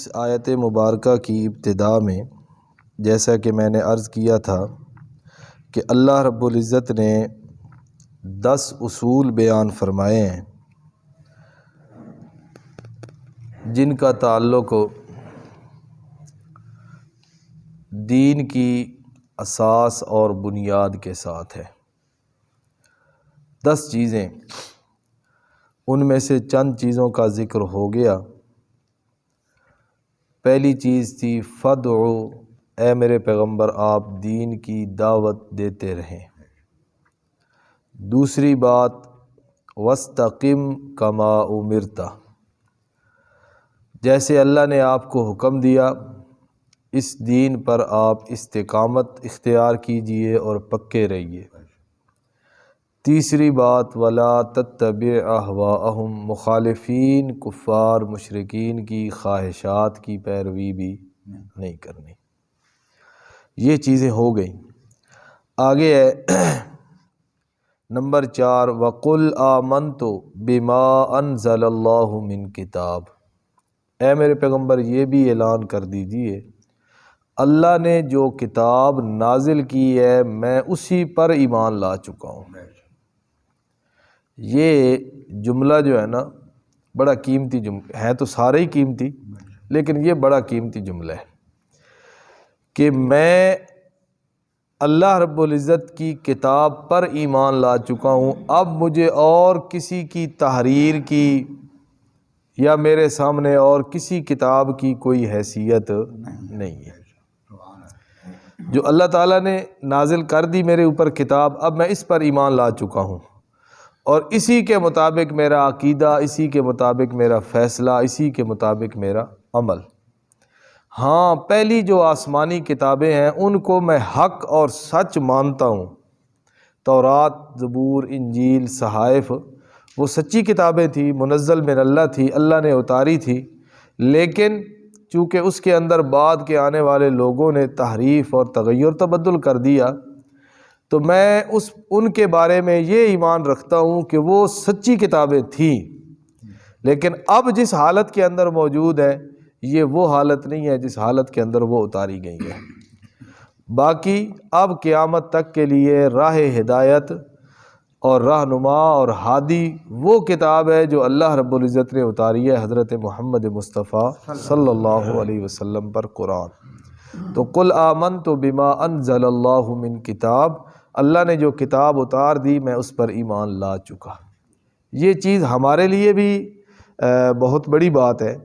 اس آیت مبارکہ کی ابتدا میں جیسا کہ میں نے عرض کیا تھا کہ اللہ رب العزت نے 10 اصول بیان فرمائے ہیں جن کا تعلق دین کی اساس اور بنیاد کے ساتھ ہے۔ 10 چیزیں، ان میں سے چند چیزوں کا ذکر ہو گیا۔ پہلی چیز تھی فدعو، اے میرے پیغمبر آپ دین کی دعوت دیتے رہیں۔ دوسری بات وَاسْتَقِمْ كَمَا أُمِرْتَ، جیسے اللہ نے آپ کو حکم دیا اس دین پر آپ استقامت اختیار کیجئے اور پکے رہیے۔ تیسری بات وَلَا تَتَّبِعْ أَهْوَاءَهُمْ، مخالفین کفار مشرکین کی خواہشات کی پیروی بھی نہیں کرنی۔ یہ چیزیں ہو گئیں۔ آگے ہے نمبر 4 وَقُلْ آمَنْتُ بِمَا أَنزَلَ اللَّهُ مِنْ کتاب، اے میرے پیغمبر یہ بھی اعلان کر دیجئے اللہ نے جو کتاب نازل کی ہے میں اسی پر ایمان لا چکا ہوں۔ یہ جملہ جو ہے نا بڑا قیمتی جملہ ہے، تو سارے ہی قیمتی لیکن یہ بڑا قیمتی جملہ ہے کہ میں اللہ رب العزت کی کتاب پر ایمان لا چکا ہوں، اب مجھے اور کسی کی تحریر کی یا میرے سامنے اور کسی کتاب کی کوئی حیثیت نہیں ہے۔ جو اللہ تعالیٰ نے نازل کر دی میرے اوپر کتاب، اب میں اس پر ایمان لا چکا ہوں اور اسی کے مطابق میرا عقیدہ، اسی کے مطابق میرا فیصلہ، اسی کے مطابق میرا عمل۔ ہاں پہلی جو آسمانی کتابیں ہیں ان کو میں حق اور سچ مانتا ہوں، تورات، زبور، انجیل، صحائف، وہ سچی کتابیں تھیں، منزل من اللہ تھی، اللہ نے اتاری تھی، لیکن چونکہ اس کے اندر بعد کے آنے والے لوگوں نے تحریف اور تغیر تبدل کر دیا، تو میں ان کے بارے میں یہ ایمان رکھتا ہوں کہ وہ سچی کتابیں تھیں، لیکن اب جس حالت کے اندر موجود ہے یہ وہ حالت نہیں ہے جس حالت کے اندر وہ اتاری گئی ہے۔ باقی اب قیامت تک کے لیے راہ ہدایت اور رہنما اور ہادی وہ کتاب ہے جو اللہ رب العزت نے اتاری ہے حضرت محمد مصطفیٰ صلی اللہ علیہ وسلم پر، قرآن۔ تو قل آمنت بما انزل اللہ من کتاب، اللہ نے جو کتاب اتار دی میں اس پر ایمان لا چکا۔ یہ چیز ہمارے لیے بھی بہت بڑی بات ہے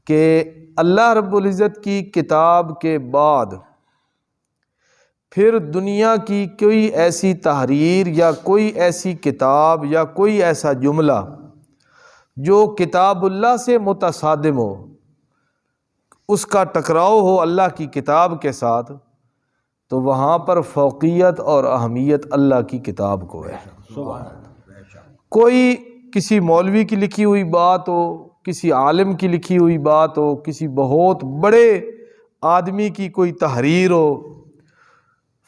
کہ اللہ رب العزت کی کتاب کے بعد پھر دنیا کی کوئی ایسی تحریر یا کوئی ایسی کتاب یا کوئی ایسا جملہ جو کتاب اللہ سے متصادم ہو، اس کا ٹکراؤ ہو اللہ کی کتاب کے ساتھ، تو وہاں پر فوقیت اور اہمیت اللہ کی کتاب کو ہے۔ کوئی کسی مولوی کی لکھی ہوئی بات ہو، کسی عالم کی لکھی ہوئی بات ہو، کسی بہت بڑے آدمی کی کوئی تحریر ہو،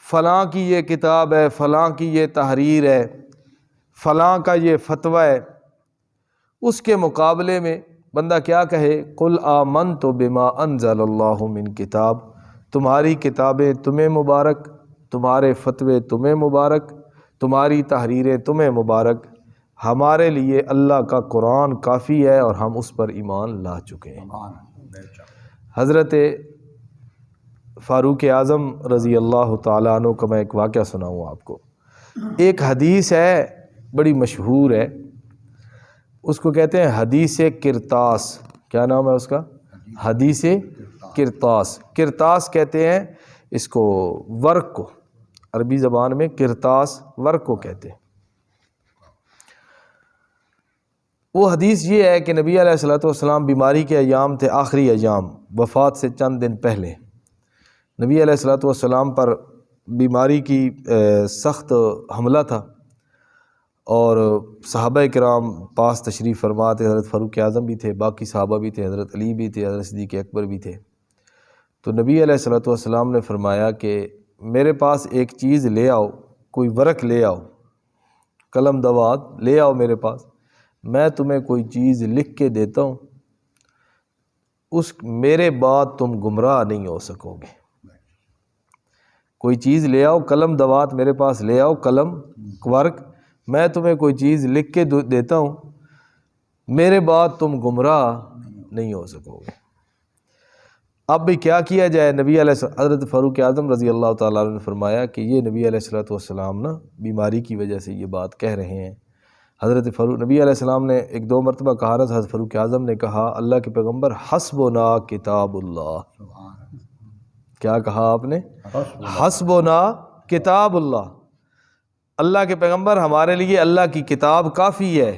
فلاں کی یہ کتاب ہے، فلاں کی یہ تحریر ہے، فلاں کا یہ فتویٰ ہے، اس کے مقابلے میں بندہ کیا کہے قل آمنت بما انزل اللہ من کتاب، تمہاری کتابیں تمہیں مبارک، تمہارے فتوے تمہیں مبارک، تمہاری تحریریں تمہیں مبارک، ہمارے لیے اللہ کا قرآن کافی ہے اور ہم اس پر ایمان لا چکے ہیں۔ حضرت فاروق اعظم رضی اللہ تعالیٰ عنہ کا میں ایک واقعہ سناؤں آپ کو۔ ایک حدیث ہے بڑی مشہور ہے، اس کو کہتے ہیں حدیث کرتاس۔ کیا نام ہے اس کا؟ حدیث کرتاس۔ کرتاس کہتے ہیں اس کو ورق کو، عربی زبان میں کرتاس ورق کو کہتے ہیں۔ وہ حدیث یہ ہے کہ نبی علیہ الصلوۃ والسلام بیماری کے ایام تھے، آخری ایام، وفات سے چند دن پہلے نبی علیہ الصلوۃ والسلام پر بیماری کی سخت حملہ تھا، اور صحابہ کرام پاس تشریف فرما تھے، حضرت فاروق اعظم بھی تھے، باقی صحابہ بھی تھے، حضرت علی بھی تھے، حضرت صدیق اکبر بھی تھے۔ تو نبی علیہ الصلوۃ والسلام نے فرمایا کہ میرے پاس ایک چیز لے آؤ، کوئی ورق لے آؤ، قلم دوات لے آؤ میرے پاس، میں تمہیں کوئی چیز لکھ کے دیتا ہوں، میرے بعد تم گمراہ نہیں ہو سکو گے۔ کوئی چیز لے آؤ، قلم دوات میرے پاس لے آؤ، قلم ورق، میں تمہیں کوئی چیز لکھ کے دیتا ہوں، میرے بعد تم گمراہ نہیں ہو سکو گے۔ اب بھی کیا کیا جائے؟ نبی علیہ السلام حضرت فاروق اعظم رضی اللہ تعالیٰ عنہ نے فرمایا کہ یہ نبی علیہ السلام نا بیماری کی وجہ سے یہ بات کہہ رہے ہیں۔ نبی علیہ السلام نے ایک دو مرتبہ کہا، حضرت فاروق اعظم نے کہا، اللہ کے پیغمبر حسبنا کتاب اللہ۔ کیا کہا آپ نے؟ حسبنا کتاب اللہ، اللہ کے پیغمبر ہمارے لیے اللہ کی کتاب کافی ہے۔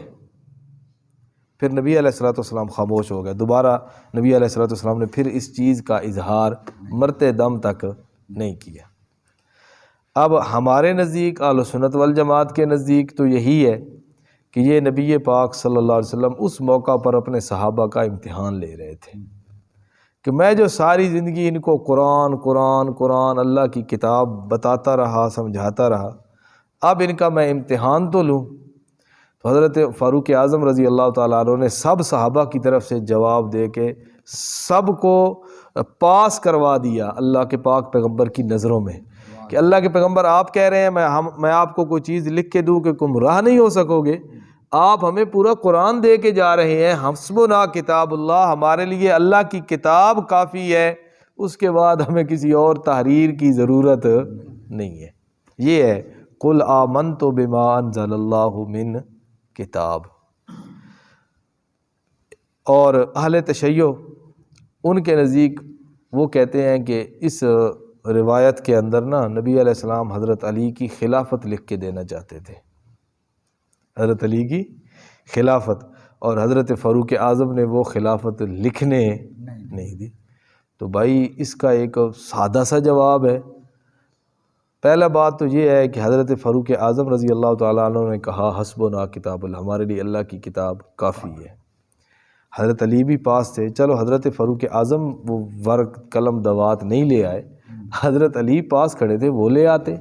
پھر نبی علیہ السلام خاموش ہو گئے۔ دوبارہ نبی علیہ السلام نے پھر اس چیز کا اظہار مرتے دم تک نہیں کیا۔ اب ہمارے نزدیک اہل سنت والجماعت کے نزدیک تو یہی ہے کہ یہ نبی پاک صلی اللہ علیہ وسلم اس موقع پر اپنے صحابہ کا امتحان لے رہے تھے کہ میں جو ساری زندگی ان کو قرآن قرآن قرآن اللہ کی کتاب بتاتا رہا، سمجھاتا رہا، اب ان کا میں امتحان تو لوں۔ تو حضرت فاروق اعظم رضی اللہ تعالیٰ عنہ نے سب صحابہ کی طرف سے جواب دے کے سب کو پاس کروا دیا اللہ کے پاک پیغمبر کی نظروں میں کہ اللہ کے پیغمبر آپ کہہ رہے ہیں میں آپ کو کوئی چیز لکھ کے دوں کہ گمراہ نہیں ہو سکو گے، آپ ہمیں پورا قرآن دے کے جا رہے ہیں، حسبنا کتاب اللہ، ہمارے لیے اللہ کی کتاب کافی ہے، اس کے بعد ہمیں کسی اور تحریر کی ضرورت نہیں ہے۔ یہ ہے قل آمنت بما انزل اللہ من کتاب۔ اور اہل تشیع ان کے نزدیک وہ کہتے ہیں کہ اس روایت کے اندر نا نبی علیہ السلام حضرت علی کی خلافت لکھ کے دینا چاہتے تھے، حضرت علی کی خلافت، اور حضرت فاروق اعظم نے وہ خلافت لکھنے نہیں دی۔ تو بھائی اس کا ایک سادہ سا جواب ہے۔ پہلا بات تو یہ ہے کہ حضرت فاروق اعظم رضی اللہ تعالیٰ عنہ نے کہا حسبنا کتاب اللہ، ہمارے لیے اللہ کی کتاب کافی ہے۔ حضرت علی بھی پاس تھے، چلو حضرت فاروق اعظم وہ ورق قلم دوات نہیں لے آئے، حضرت علی پاس کھڑے تھے، وہ لے آتے۔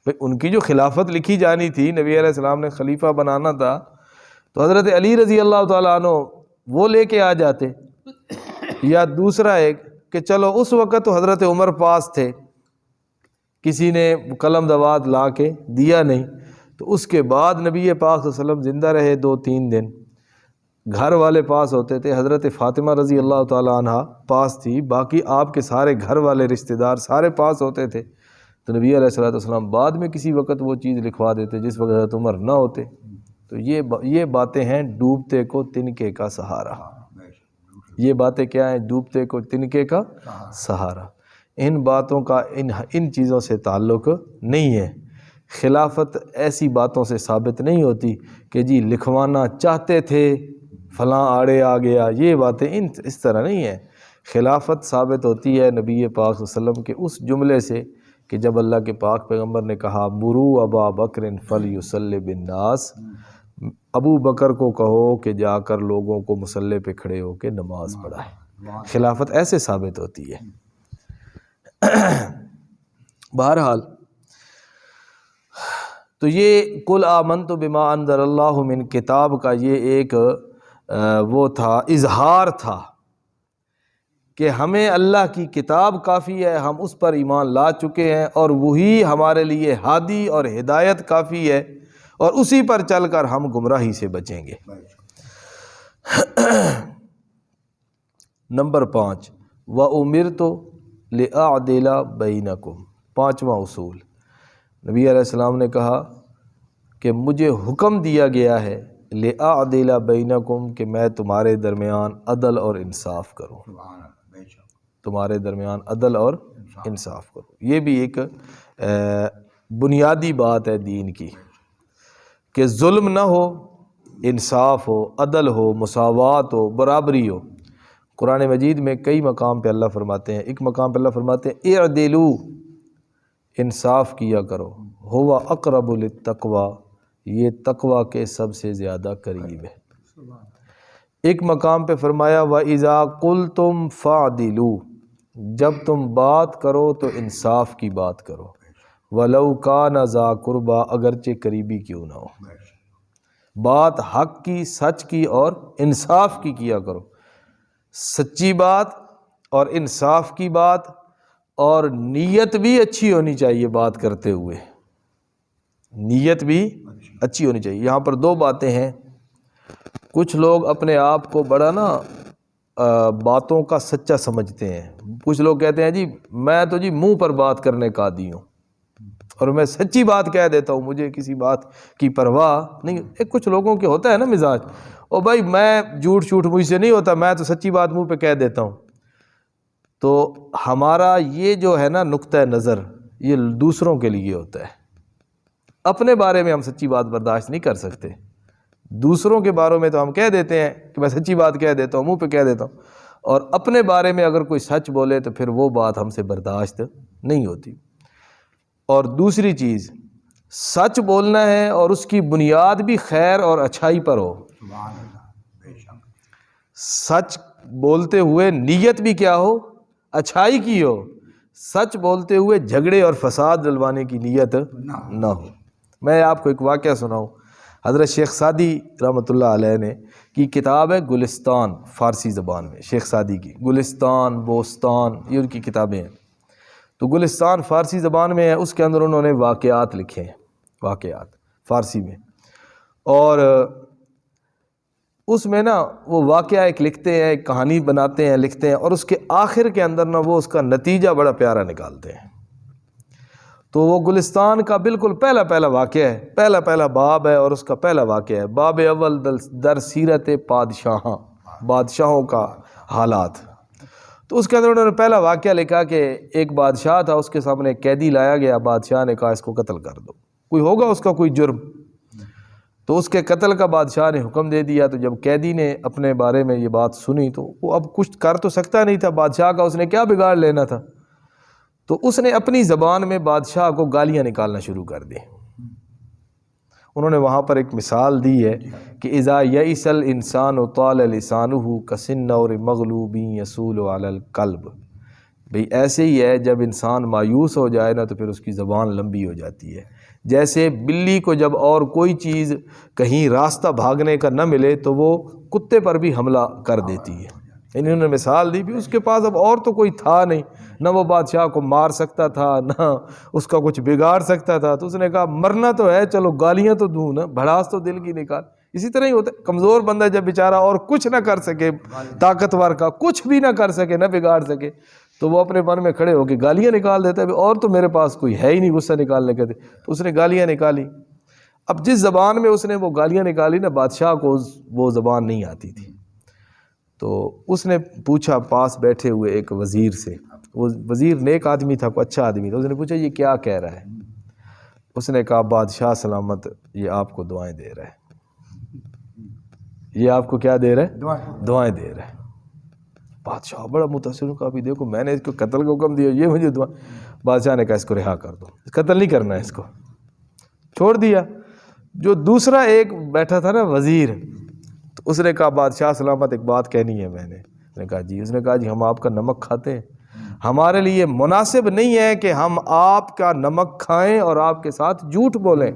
ان کی جو خلافت لکھی جانی تھی، نبی علیہ السلام نے خلیفہ بنانا تھا، تو حضرت علی رضی اللہ تعالیٰ عنہ وہ لے کے آ جاتے۔ یا دوسرا ایک کہ چلو اس وقت تو حضرت عمر پاس تھے، کسی نے قلم دوات لا کے دیا نہیں، تو اس کے بعد نبی پاک صلی اللہ علیہ وسلم زندہ رہے 2-3 دن، گھر والے پاس ہوتے تھے، حضرت فاطمہ رضی اللہ تعالیٰ عنہ پاس تھی، باقی آپ کے سارے گھر والے رشتہ دار سارے پاس ہوتے تھے، تو نبی علیہ السلام بعد میں کسی وقت وہ چیز لکھوا دیتے جس وقت حضرت عمر نہ ہوتے۔ تو یہ باتیں ہیں ڈوبتے کو تنکے کا سہارا۔ یہ باتیں کیا ہیں؟ ڈوبتے کو تنکے کا سہارا۔ ان باتوں کا ان چیزوں سے تعلق نہیں ہے۔ خلافت ایسی باتوں سے ثابت نہیں ہوتی کہ جی لکھوانا چاہتے تھے فلاں آڑے آ گیا، یہ باتیں اس طرح نہیں ہیں۔ خلافت ثابت ہوتی ہے نبی پاک صلی اللہ علیہ وسلم کے اس جملے سے کہ جب اللہ کے پاک پیغمبر نے کہا مرو ابا بکر فلیصلی بالناس، ابو بکر کو کہو کہ جا کر لوگوں کو مصلی پہ کھڑے ہو کے نماز پڑھائے۔ خلافت ایسے ثابت ہوتی ہے۔ بہرحال تو یہ قل آمنت بما انزل اللہ من کتاب کا یہ ایک وہ تھا، اظہار تھا کہ ہمیں اللہ کی کتاب کافی ہے، ہم اس پر ایمان لا چکے ہیں، اور وہی ہمارے لیے ہادی اور ہدایت کافی ہے، اور اسی پر چل کر ہم گمراہی سے بچیں گے۔ نمبر 5 وَأُمِرْتُ لِأَعْدِلَ بَيْنَكُمْ، 5واں اصول، نبی علیہ السلام نے کہا کہ مجھے حکم دیا گیا ہے لِأَعْدِلَ بَيْنَكُمْ کہ میں تمہارے درمیان عدل اور انصاف کروں، تمہارے درمیان عدل اور انصاف کروں۔ یہ بھی ایک بنیادی بات ہے دین کی کہ ظلم نہ ہو، انصاف ہو، عدل ہو، مساوات ہو، برابری ہو۔ قرآن مجید میں کئی مقام پہ اللہ فرماتے ہیں، ایک مقام پہ اللہ فرماتے ہیں اعدلوا، انصاف کیا کرو، ہوا اقرب للتقوی، یہ تقوی کے سب سے زیادہ قریب ہے۔ ایک مقام پہ فرمایا وَإِذَا قُلْتُمْ فَاعْدِلُوا، جب تم بات کرو تو انصاف کی بات کرو، وَلَوْ كَانَ ذَا قُرْبَى، اگرچہ قریبی کیوں نہ ہو، بات حق کی، سچ کی اور انصاف کی کیا کرو۔ سچی بات اور انصاف کی بات، اور نیت بھی اچھی ہونی چاہیے بات کرتے ہوئے، نیت بھی اچھی ہونی چاہیے۔ یہاں پر دو باتیں ہیں، کچھ لوگ اپنے آپ کو بڑا باتوں کا سچا سمجھتے ہیں۔ کچھ لوگ کہتے ہیں جی میں تو جی منہ پر بات کرنے کا عادی ہوں اور میں سچی بات کہہ دیتا ہوں، مجھے کسی بات کی پرواہ نہیں۔ ایک کچھ لوگوں کے ہوتا ہے نا مزاج، او بھائی میں جھوٹ مجھ سے نہیں ہوتا، میں تو سچی بات منہ پہ کہہ دیتا ہوں۔ تو ہمارا یہ جو ہے نا نقطہ نظر، یہ دوسروں کے لیے ہوتا ہے۔ اپنے بارے میں ہم سچی بات برداشت نہیں کر سکتے، دوسروں کے بارے میں تو ہم کہہ دیتے ہیں کہ میں سچی بات کہہ دیتا ہوں، منہ پہ کہہ دیتا ہوں، اور اپنے بارے میں اگر کوئی سچ بولے تو پھر وہ بات ہم سے برداشت نہیں ہوتی۔ اور دوسری چیز، سچ بولنا ہے اور اس کی بنیاد بھی خیر اور اچھائی پر ہو۔ سچ بولتے ہوئے نیت بھی کیا ہو؟ اچھائی کی ہو۔ سچ بولتے ہوئے جھگڑے اور فساد ڈلوانے کی نیت نہ ہو۔ میں آپ کو ایک واقعہ سناؤں۔ حضرت شیخ سعدی رحمۃ اللہ علیہ نے کی کتاب ہے گلستان، فارسی زبان میں، شیخ سعدی کی گلستان، بوستان، یہ ان کی کتابیں ہیں۔ تو گلستان فارسی زبان میں ہے، اس کے اندر انہوں نے واقعات لکھے ہیں، واقعات فارسی میں، اور اس میں وہ واقعہ ایک لکھتے ہیں، ایک کہانی بناتے ہیں، لکھتے ہیں، اور اس کے آخر کے اندر وہ اس کا نتیجہ بڑا پیارا نکالتے ہیں۔ تو وہ گلستان کا بالکل پہلا واقعہ ہے، پہلا باب ہے، اور اس کا پہلا واقعہ ہے باب اول در سیرت بادشاہوں کا حالات۔ تو اس کے اندر انہوں نے پہلا واقعہ لکھا کہ ایک بادشاہ تھا، اس کے سامنے ایک قیدی لایا گیا، بادشاہ نے کہا اس کو قتل کر دو، کوئی ہوگا اس کا کوئی جرم، تو اس کے قتل کا بادشاہ نے حکم دے دیا۔ تو جب قیدی نے اپنے بارے میں یہ بات سنی تو وہ اب کچھ کر تو سکتا نہیں تھا، بادشاہ کا اس نے کیا بگاڑ لینا تھا، تو اس نے اپنی زبان میں بادشاہ کو گالیاں نکالنا شروع کر دی۔ انہوں نے وہاں پر ایک مثال دی ہے کہ اذا یئس الانسان طال لسانہ کسنور مغلوب یصول علی القلب، بھئی ایسے ہی ہے جب انسان مایوس ہو جائے نا تو پھر اس کی زبان لمبی ہو جاتی ہے، جیسے بلی کو جب اور کوئی چیز کہیں راستہ بھاگنے کا نہ ملے تو وہ کتے پر بھی حملہ کر دیتی ہے۔ انہوں نے مثال دی بھی، اس کے پاس اب اور تو کوئی تھا نہیں، نہ وہ بادشاہ کو مار سکتا تھا نہ اس کا کچھ بگاڑ سکتا تھا، تو اس نے کہا مرنا تو ہے، چلو گالیاں تو دوں نا، بھڑاس تو دل کی نکال۔ اسی طرح ہی ہوتا ہے، کمزور بندہ جب بیچارہ اور کچھ نہ کر سکے، طاقتور کا کچھ بھی نہ کر سکے، نہ بگاڑ سکے، تو وہ اپنے من میں کھڑے ہو کے گالیاں نکال دیتا ہے، اور تو میرے پاس کوئی ہے ہی نہیں غصہ نکالنے کے، تو اس نے گالیاں نکالی۔ اب جس زبان میں اس نے وہ گالیاں نکالی نا، بادشاہ کو وہ زبان نہیں آتی تھی، تو اس نے پوچھا پاس بیٹھے ہوئے ایک وزیر سے، وہ وزیر نیک آدمی تھا، کوئی اچھا آدمی تھا، اس نے پوچھا یہ کیا کہہ رہا ہے؟ اس نے کہا بادشاہ سلامت یہ آپ کو دعائیں دے رہا ہے، یہ آپ کو کیا دے رہا ہے؟ دعائیں دے رہا ہے۔ بادشاہ بڑا متاثر ہوا، ابھی دیکھو میں نے اس کو قتل کا حکم دیا، یہ مجھے دعا۔ بادشاہ نے کہا اس کو رہا کر دو، قتل نہیں کرنا ہے، اس کو چھوڑ دیا۔ جو دوسرا ایک بیٹھا تھا نا وزیر، تو اس نے کہا بادشاہ سلامت ایک بات کہنی ہے میں نے۔ اس نے کہا جی۔ اس نے کہا جی ہم آپ کا نمک کھاتے ہیں، ہمارے لیے مناسب نہیں ہے کہ ہم آپ کا نمک کھائیں اور آپ کے ساتھ جھوٹ بولیں۔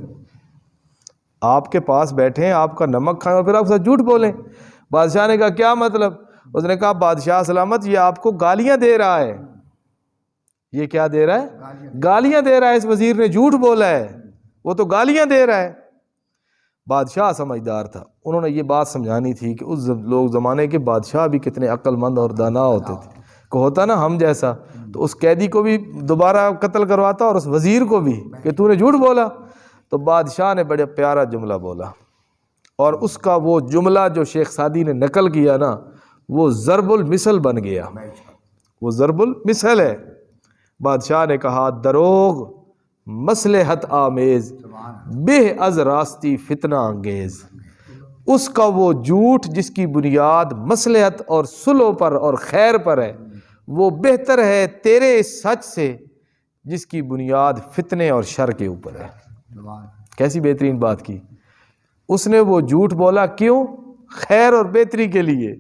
آپ کے پاس بیٹھے ہیں، آپ کا نمک کھائیں اور پھر آپ کے ساتھ جھوٹ بولیں۔ بادشاہ نے کہا کیا مطلب؟ اس نے کہا بادشاہ سلامت یہ آپ کو گالیاں دے رہا ہے۔ یہ کیا دے رہا ہے؟ گالیاں دے رہا ہے۔ اس وزیر نے جھوٹ بولا ہے، وہ تو گالیاں دے رہا ہے۔ بادشاہ سمجھدار تھا، انہوں نے یہ بات سمجھانی تھی کہ اس لوگ زمانے کے بادشاہ بھی کتنے عقل مند اور دانا ہوتے تھے، کہ ہوتا نا ہم جیسا تو اس قیدی کو بھی دوبارہ قتل کرواتا اور اس وزیر کو بھی کہ تو نے جھوٹ بولا۔ تو بادشاہ نے بڑے پیارا جملہ بولا، اور اس کا وہ جملہ جو شیخ سعدی نے نقل کیا نا، وہ ضرب المثل بن گیا، وہ ضرب المثل ہے۔ بادشاہ نے کہا دروغ مصلحت آمیز، بہ از راستی فتنہ انگیز۔ اس کا وہ جھوٹ جس کی بنیاد مصلحت اور صلح پر اور خیر پر ہے، وہ بہتر ہے تیرے اس سچ سے جس کی بنیاد فتنے اور شر کے اوپر ہے۔ کیسی بہترین بات کی۔ اس نے وہ جھوٹ بولا کیوں؟ خیر اور بہتری کے لیے۔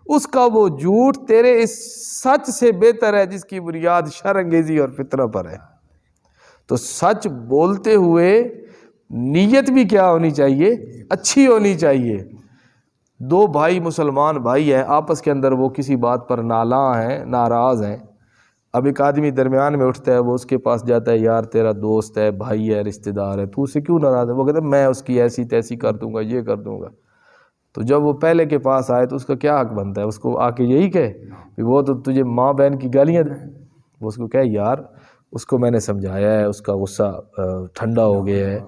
اس کا وہ جھوٹ تیرے اس سچ سے بہتر ہے جس کی بنیاد شر انگیزی اور فتنہ پر ہے۔ تو سچ بولتے ہوئے نیت بھی کیا ہونی چاہیے؟ اچھی ہونی چاہیے۔ دو بھائی مسلمان بھائی ہیں، آپس کے اندر وہ کسی بات پر نالاں ہیں، ناراض ہیں، اب ایک آدمی درمیان میں اٹھتا ہے، وہ اس کے پاس جاتا ہے، یار تیرا دوست ہے، بھائی ہے، رشتہ دار ہے، تو اس سے کیوں ناراض ہے؟ وہ کہتا ہے میں اس کی ایسی تیسی کر دوں گا، یہ کر دوں گا۔ تو جب وہ پہلے کے پاس آئے تو اس کا کیا حق بنتا ہے؟ اس کو آ کے یہی کہے کہ وہ تو تجھے ماں بہن کی گالیاں دے؟ وہ اس کو کہے یار اس کو میں نے سمجھایا ہے، اس کا غصہ ٹھنڈا ہو گیا ہے،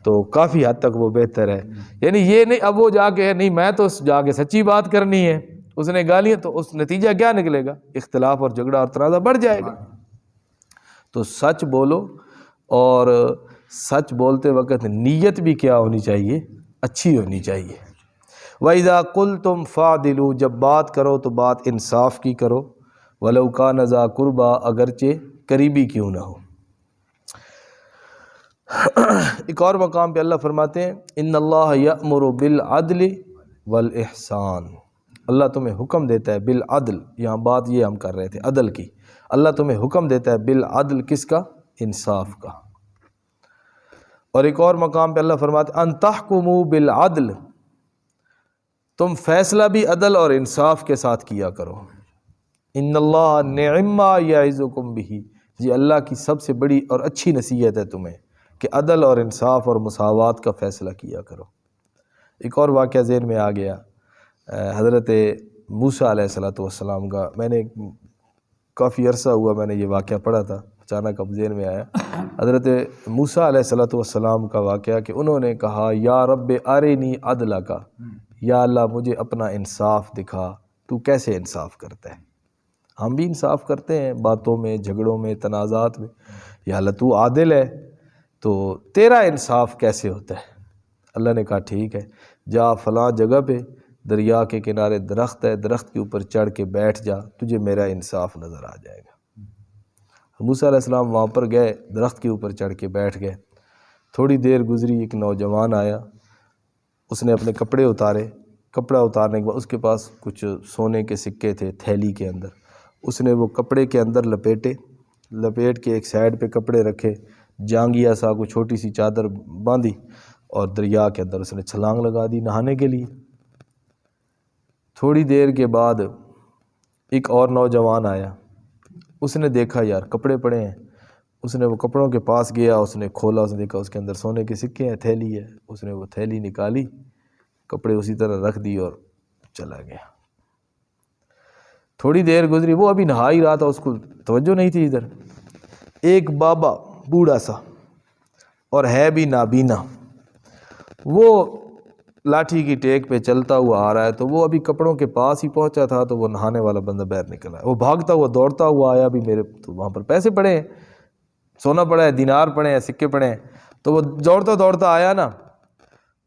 تو کافی حد تک وہ بہتر ہے۔ یعنی یہ نہیں اب وہ جا کے نہیں میں تو جا کے سچی بات کرنی ہے، اس نے گالیاں، تو اس نتیجہ کیا نکلے گا؟ اختلاف اور جھگڑا اور تنازع بڑھ جائے گا۔ تو سچ بولو، اور سچ بولتے وقت نیت بھی کیا ہونی چاہیے؟ اچھی ہونی چاہیے۔ وَإِذَا قُلْتُمْ فَعْدِلُوا، جب بات کرو تو بات انصاف کی کرو، وَلَوْ كَانَ ذَا قُرْبَىٰ، اگرچہ قریبی کیوں نہ ہو۔ ایک اور مقام پہ اللہ فرماتے ہیں ان اللہ یأمر بالعدل والاحسان، اللہ تمہیں حکم دیتا ہے بالعدل، یہاں بات یہ ہم کر رہے تھے عدل کی، اللہ تمہیں حکم دیتا ہے بالعدل، کس کا؟ انصاف کا۔ اور ایک اور مقام پہ اللہ فرماتے ہیں ان تحکموا بالعدل، تم فیصلہ بھی عدل اور انصاف کے ساتھ کیا کرو۔ ان اللہ نعم ما یعظکم بہ، یہ اللہ کی سب سے بڑی اور اچھی نصیحت ہے تمہیں کہ عدل اور انصاف اور مساوات کا فیصلہ کیا کرو۔ ایک اور واقعہ ذہن میں آ گیا، حضرت موسیٰ علیہ السلام کا، میں نے کافی عرصہ ہوا میں نے یہ واقعہ پڑھا تھا، اچانک اب ذہن میں آیا۔ حضرت موسیٰ علیہ السلام کا واقعہ کہ انہوں نے کہا یا رب ارنی عدلک، یا اللہ مجھے اپنا انصاف دکھا، تو کیسے انصاف کرتا ہے؟ ہم بھی انصاف کرتے ہیں باتوں میں، جھگڑوں میں، تنازعات میں، یا اللہ تو عادل ہے تو تیرا انصاف کیسے ہوتا ہے؟ اللہ نے کہا ٹھیک ہے، جا فلاں جگہ پہ دریا کے کنارے درخت ہے، درخت کے اوپر چڑھ کے بیٹھ جا، تجھے میرا انصاف نظر آ جائے گا۔ موسیٰ علیہ السلام وہاں پر گئے، درخت کے اوپر چڑھ کے بیٹھ گئے۔ تھوڑی دیر گزری، ایک نوجوان آیا، اس نے اپنے کپڑے اتارے، کپڑا اتارنے کے بعد اس کے پاس کچھ سونے کے سکے تھے تھیلی کے اندر، اس نے وہ کپڑے کے اندر لپیٹ کے ایک سائیڈ پہ کپڑے رکھے، جانگیا سا کوئی چھوٹی سی چادر باندھی، اور دریا کے اندر اس نے چھلانگ لگا دی نہانے کے لیے۔ تھوڑی دیر کے بعد ایک اور نوجوان آیا، اس نے دیکھا یار کپڑے پڑے ہیں، اس نے وہ کپڑوں کے پاس گیا، اس نے کھولا، اس نے دیکھا اس کے اندر سونے کے سکے ہیں، تھیلی ہے، اس نے وہ تھیلی نکالی، کپڑے اسی طرح رکھ دی اور چلا گیا۔ تھوڑی دیر گزری، وہ ابھی نہا ہی رہا تھا، اس کو توجہ نہیں تھی ادھر، ایک بابا بوڑھا سا اور ہے بھی نابینا، وہ لاٹھی کی ٹیک پہ چلتا ہوا آ رہا ہے، تو وہ ابھی کپڑوں کے پاس ہی پہنچا تھا تو وہ نہانے والا بندہ باہر نکلا ہے، وہ بھاگتا ہوا دوڑتا ہوا آیا، بھی میرے تو وہاں پر پیسے پڑے ہیں، سونا پڑا ہے، دینار پڑے ہیں، سکے پڑے ہیں، تو وہ دوڑتا دوڑتا آیا نا،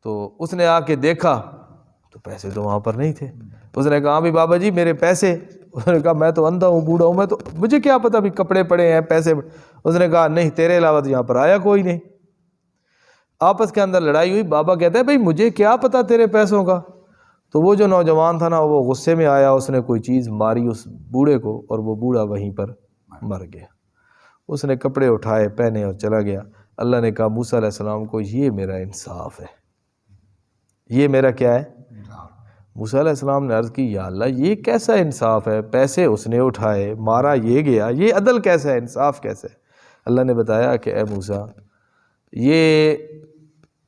تو اس نے آ کے دیکھا تو پیسے تو وہاں پر نہیں تھے۔ اس نے کہا بھی بابا جی میرے پیسے، اس نے کہا میں تو اندھا ہوں، بوڑھا ہوں، میں تو مجھے کیا پتا بھی کپڑے پڑے ہیں، پیسے پڑے۔ اس نے کہا نہیں تیرے علاوہ تو یہاں پر آیا کوئی نہیں۔ آپس کے اندر لڑائی ہوئی، بابا کہتا ہے بھائی مجھے کیا پتا تیرے پیسوں کا؟ تو وہ جو نوجوان تھا نا وہ غصے میں آیا، اس نے کوئی چیز ماری اس بوڑھے کو، اور وہ بوڑھا وہیں پر مر گیا۔ اس نے کپڑے اٹھائے، پہنے اور چلا گیا۔ اللہ نے کہا موسیٰ علیہ السلام کو یہ میرا انصاف ہے، یہ میرا کیا ہے؟ موسیٰ علیہ السلام نے عرض کی یا اللہ یہ کیسا انصاف ہے؟ پیسے اس نے اٹھائے، مارا یہ گیا، یہ عدل کیسا ہے، انصاف کیسا ہے؟ اللہ نے بتایا کہ اے موسیٰ، یہ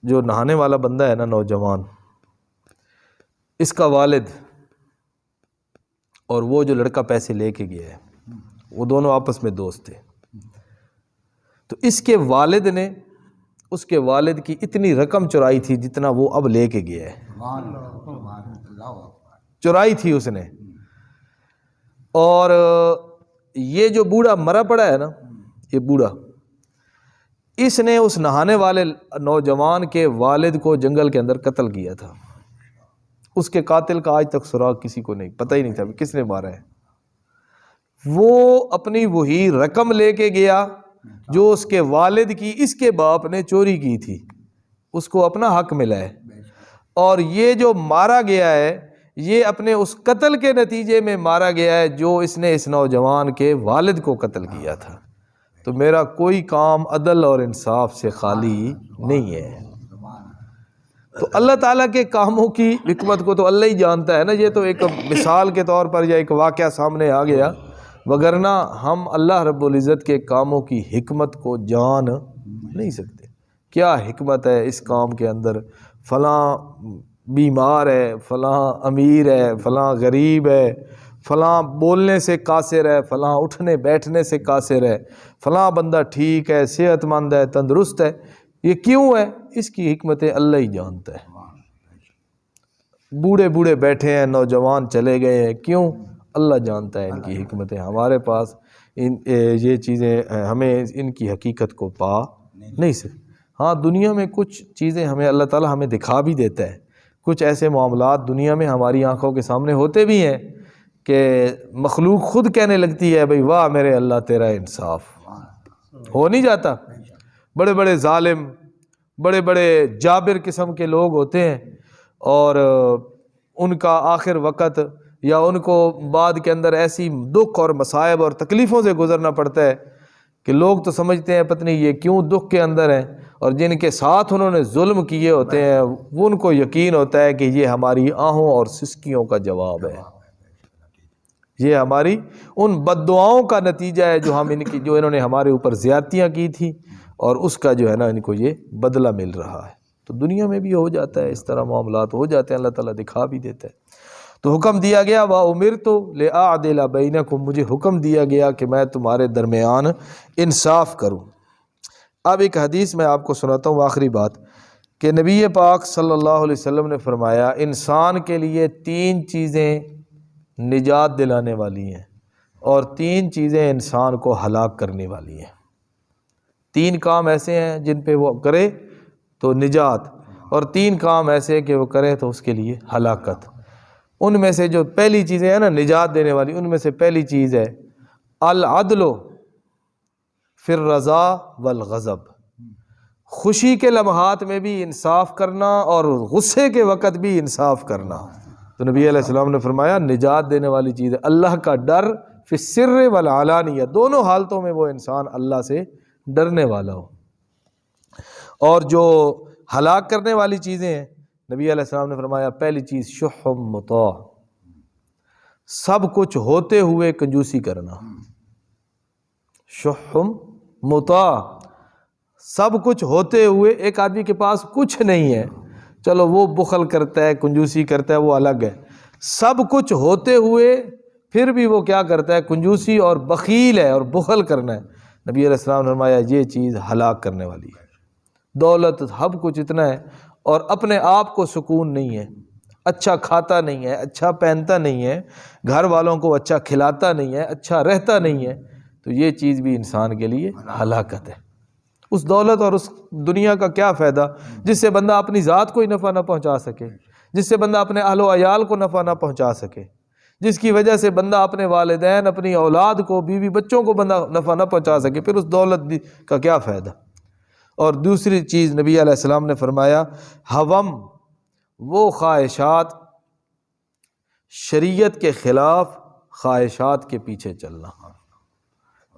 جو نہانے والا بندہ ہے نا نوجوان، اس کا والد اور وہ جو لڑکا پیسے لے کے گیا ہے، وہ دونوں آپس میں دوست تھے، تو اس کے والد نے اس کے والد کی اتنی رقم چرائی تھی جتنا وہ اب لے کے گیا ہے، چرائی تھی اس نے۔ اور یہ جو بوڑھا مرا پڑا ہے نا، یہ بوڑھا، اس نے اس نہانے والے نوجوان کے والد کو جنگل کے اندر قتل کیا تھا۔ اس کے قاتل کا آج تک سراغ کسی کو نہیں، پتہ ہی نہیں تھا کس نے مارا ہے۔ وہ اپنی وہی رقم لے کے گیا جو اس کے والد کی اس کے باپ نے چوری کی تھی، اس کو اپنا حق ملا ہے، اور یہ جو مارا گیا ہے یہ اپنے اس قتل کے نتیجے میں مارا گیا ہے جو اس نے اس نوجوان کے والد کو قتل کیا تھا۔ تو میرا کوئی کام عدل اور انصاف سے خالی نہیں ہے۔ تو اللہ تعالیٰ کے کاموں کی حکمت کو تو اللہ ہی جانتا ہے نا. یہ تو ایک مثال کے طور پر یا ایک واقعہ سامنے آ گیا، وگرنہ ہم اللہ رب العزت کے کاموں کی حکمت کو جان نہیں سکتے. کیا حکمت ہے اس کام کے اندر، فلاں بیمار ہے، فلاں امیر ہے، فلاں غریب ہے، فلاں بولنے سے قاصر ہے، فلاں اٹھنے بیٹھنے سے قاصر ہے، فلاں بندہ ٹھیک ہے، صحت مند ہے، تندرست ہے. یہ کیوں ہے؟ اس کی حکمتیں اللہ ہی جانتا ہے. بوڑھے بوڑھے بیٹھے ہیں، نوجوان چلے گئے ہیں، کیوں؟ اللہ جانتا ہے ان کی حکمتیں. ہمارے پاس یہ چیزیں ہمیں ان کی حقیقت کو پا نہیں سکتے. ہاں دنیا میں کچھ چیزیں ہمیں اللہ تعالیٰ ہمیں دکھا بھی دیتا ہے. کچھ ایسے معاملات دنیا میں ہماری آنکھوں کے سامنے ہوتے بھی ہیں کہ مخلوق خود کہنے لگتی ہے بھئی واہ میرے اللہ تیرا انصاف. ہو نہیں جاتا؟ بڑے بڑے ظالم، بڑے بڑے جابر قسم کے لوگ ہوتے ہیں، اور ان کا آخر وقت یا ان کو بعد کے اندر ایسی دکھ اور مصائب اور تکلیفوں سے گزرنا پڑتا ہے کہ لوگ تو سمجھتے ہیں پتہ نہیں یہ کیوں دکھ کے اندر ہیں، اور جن کے ساتھ انہوں نے ظلم کیے ہوتے ہیں وہ ان کو یقین ہوتا ہے کہ یہ ہماری آہوں اور سسکیوں کا جواب ہے، یہ ہماری ان بد دعاؤں کا نتیجہ ہے جو انہوں نے ہمارے اوپر زیادتیاں کی تھی، اور اس کا جو ہے نا ان کو یہ بدلہ مل رہا ہے. تو دنیا میں بھی ہو جاتا ہے، اس طرح معاملات ہو جاتے ہیں، اللہ تعالیٰ دکھا بھی دیتا ہے. تو حکم دیا گیا وَأُمِرْتُ لِأَعْدِلَ بَيْنَكُمْ، مجھے حکم دیا گیا کہ میں تمہارے درمیان انصاف کروں. اب ایک حدیث میں آپ کو سناتا ہوں، آخری بات، کہ نبی پاک صلی اللہ علیہ وسلم نے فرمایا انسان کے لیے 3 چیزیں نجات دلانے والی ہیں اور 3 چیزیں انسان کو ہلاک کرنے والی ہیں. 3 کام ایسے ہیں جن پہ وہ کرے تو نجات، اور 3 کام ایسے کہ وہ کرے تو اس کے لیے ہلاکت. ان میں سے جو پہلی چیزیں ہیں نا نجات دینے والی، ان میں سے پہلی چیز ہے العدل فی الرضا والغضب، خوشی کے لمحات میں بھی انصاف کرنا اور غصے کے وقت بھی انصاف کرنا. تو نبی علیہ السلام نے فرمایا نجات دینے والی چیز ہے اللہ کا ڈر فی السر والعلانیہ، دونوں حالتوں میں وہ انسان اللہ سے ڈرنے والا ہو. اور جو ہلاک کرنے والی چیزیں ہیں نبی علیہ السلام نے فرمایا پہلی چیز شح مطاع، سب کچھ ہوتے ہوئے کنجوسی کرنا. شح مطاع، سب کچھ ہوتے ہوئے، ایک آدمی کے پاس کچھ نہیں ہے، چلو وہ بخل کرتا ہے کنجوسی کرتا ہے وہ الگ ہے، سب کچھ ہوتے ہوئے پھر بھی وہ کیا کرتا ہے کنجوسی اور بخیل ہے اور بخل کرنا ہے. نبی علیہ السلام نے فرمایا یہ چیز ہلاک کرنے والی ہے. دولت سب کچھ اتنا ہے اور اپنے آپ کو سکون نہیں ہے، اچھا کھاتا نہیں ہے، اچھا پہنتا نہیں ہے، گھر والوں کو اچھا کھلاتا نہیں ہے، اچھا رہتا نہیں ہے، تو یہ چیز بھی انسان کے لیے ہلاکت ہے. اس دولت اور اس دنیا کا کیا فائدہ جس سے بندہ اپنی ذات کو ہی نفع نہ پہنچا سکے، جس سے بندہ اپنے اہل و عیال کو نفع نہ پہنچا سکے، جس کی وجہ سے بندہ اپنے والدین، اپنی اولاد کو، بیوی بچوں کو بندہ نفع نہ پہنچا سکے، پھر اس دولت کا کیا فائدہ. اور دوسری چیز نبی علیہ السلام نے فرمایا ہوم، وہ خواہشات، شریعت کے خلاف خواہشات کے پیچھے چلنا.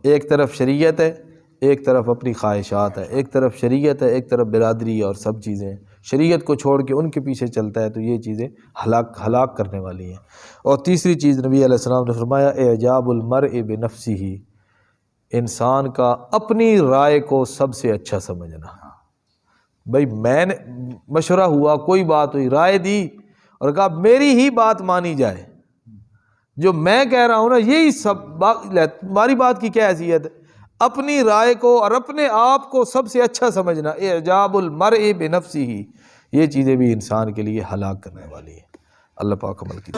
ایک طرف شریعت ہے، ایک طرف اپنی خواہشات ہے، ایک طرف شریعت ہے، ایک طرف برادری اور سب چیزیں، شریعت کو چھوڑ کے ان کے پیچھے چلتا ہے تو یہ چیزیں ہلاک کرنے والی ہیں. اور تیسری چیز نبی علیہ السلام نے فرمایا اعجاب المرء بنفسہ، انسان کا اپنی رائے کو سب سے اچھا سمجھنا. بھئی میں نے مشورہ ہوا، کوئی بات ہوئی، رائے دی اور کہا میری ہی بات مانی جائے، جو میں کہہ رہا ہوں نا یہی سب تمہاری بات کی کیا حیثیت ہے. اپنی رائے کو اور اپنے آپ کو سب سے اچھا سمجھنا، اعجاب المرء بنفسہ، یہ چیزیں بھی انسان کے لیے ہلاک کرنے والی ہیں. اللہ پاک عمل کی